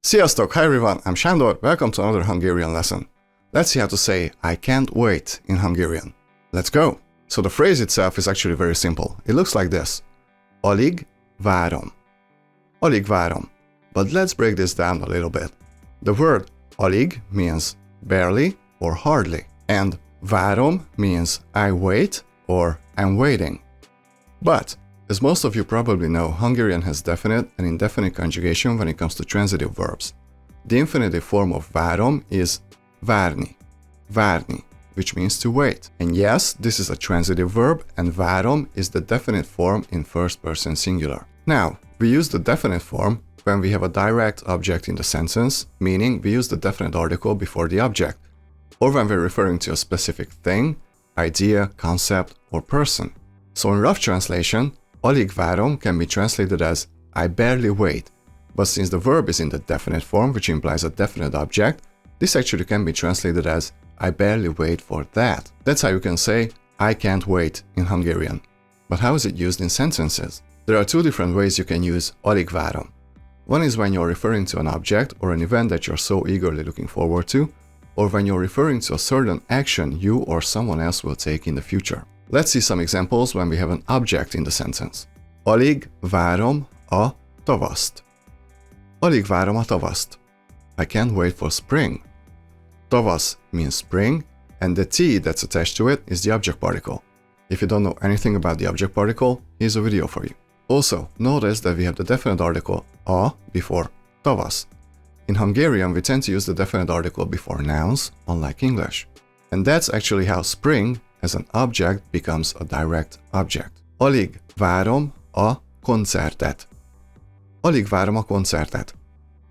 Sziasztok! Hi everyone, I'm Sándor, welcome to another Hungarian lesson. Let's see how to say I can't wait in Hungarian. Let's go! So the phrase itself is actually very simple. It looks like this. Alig várom. Alig várom. But let's break this down a little bit. The word alig means barely or hardly, and várom means I wait or I'm waiting. But as most of you probably know, Hungarian has definite and indefinite conjugation when it comes to transitive verbs. The infinitive form of várom is várni, várni, which means to wait. And yes, this is a transitive verb, and várom is the definite form in first person singular. Now, we use the definite form when we have a direct object in the sentence, meaning we use the definite article before the object, or when we're referring to a specific thing, idea, concept, or person. So in rough translation, alig várom can be translated as I barely wait, but since the verb is in the definite form, which implies a definite object, this actually can be translated as I barely wait for that. That's how you can say I can't wait in Hungarian. But how is it used in sentences? There are two different ways you can use alig várom. One is when you're referring to an object or an event that you're so eagerly looking forward to, or when you're referring to a certain action you or someone else will take in the future. Let's see some examples when we have an object in the sentence. Alig várom a tavaszt. Alig várom a tavaszt. I can't wait for spring. Tavasz means spring, and the T that's attached to it is the object particle. If you don't know anything about the object particle, here's a video for you. Also, notice that we have the definite article a before tavasz. In Hungarian, we tend to use the definite article before nouns, unlike English. And that's actually how spring as an object becomes a direct object. Alig várom a koncertet. Alig várom a koncertet.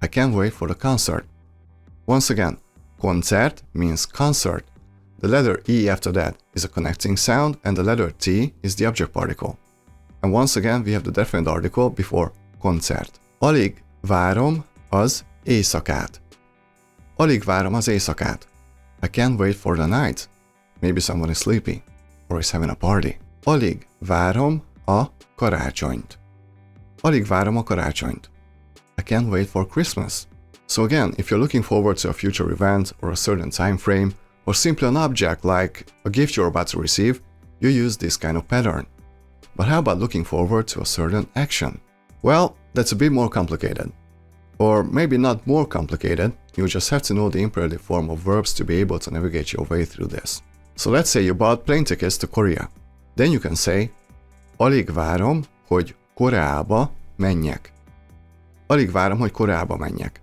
I can't wait for the concert. Once again, koncert means concert. The letter E after that is a connecting sound, and the letter T is the object particle. And once again, we have the definite article before koncert. Alig várom az éjszakát. Alig várom az éjszakát. I can't wait for the night. Maybe someone is sleepy or is having a party. Alig várom a karácsonyt. Alig várom a karácsonyt. I can't wait for Christmas. So again, if you're looking forward to a future event or a certain time frame, or simply an object like a gift you're about to receive, you use this kind of pattern. But how about looking forward to a certain action? Well, that's a bit more complicated. Or maybe not more complicated, you just have to know the imperative form of verbs to be able to navigate your way through this. So let's say you bought plane tickets to Korea. Then you can say, alig várom, hogy Koreába menjek. Alig várom, hogy Koreába menjek.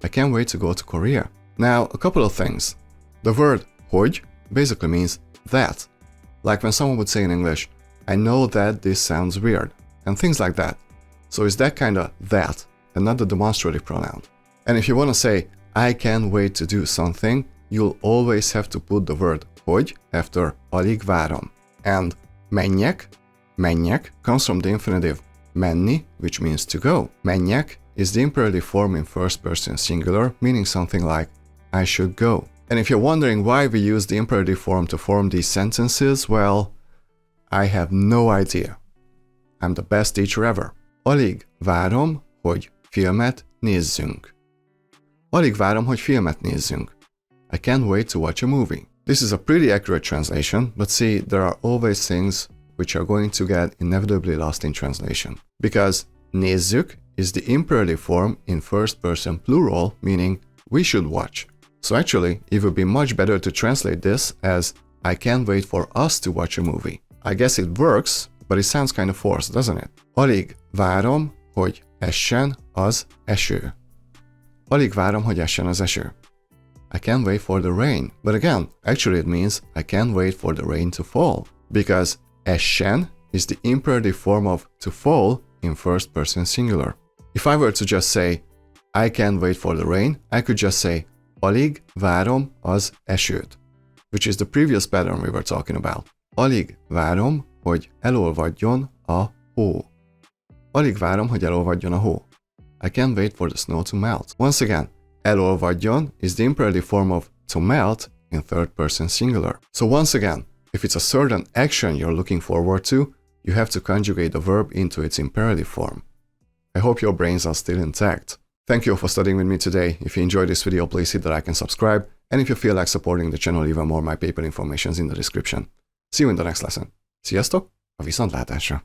I can't wait to go to Korea. Now, a couple of things. The word hogy basically means that. Like when someone would say in English, I know that this sounds weird, and things like that. So it's that kind of that, and not the demonstrative pronoun. And if you want to say, I can't wait to do something, you'll always have to put the word hogy after alig várom. And menjek comes from the infinitive menni, which means to go. Menjek is the imperative form in first person singular, meaning something like I should go. And if you're wondering why we use the imperative form to form these sentences, well, I have no idea. I'm the best teacher ever. Alig várom, hogy filmet nézzünk. Alig várom, hogy filmet nézzünk. I can't wait to watch a movie. This is a pretty accurate translation, but see, there are always things which are going to get inevitably lost in translation. Because nézzük is the imperative form in first person plural, meaning we should watch. So actually, it would be much better to translate this as I can't wait for us to watch a movie. I guess it works, but it sounds kind of forced, doesn't it? Alig várom, hogy essen az eső. Alig várom, hogy essen az eső. I can't wait for the rain. But again, actually it means I can't wait for the rain to fall. Because essen is the imperative form of to fall in first person singular. If I were to just say, I can't wait for the rain, I could just say, alig várom az esőt, which is the previous pattern we were talking about. Alig várom, hogy elolvadjon a hó. Alig várom, hogy elolvadjon a hó. I can't wait for the snow to melt. Once again, elolvadjon is the imperative form of to melt in third person singular. So once again, if it's a certain action you're looking forward to, you have to conjugate the verb into its imperative form. I hope your brains are still intact. Thank you for studying with me today. If you enjoyed this video, please hit the like and subscribe. And if you feel like supporting the channel even more, my PayPal information is in the description. See you in the next lesson. Sziasztok! A viszontlátásra!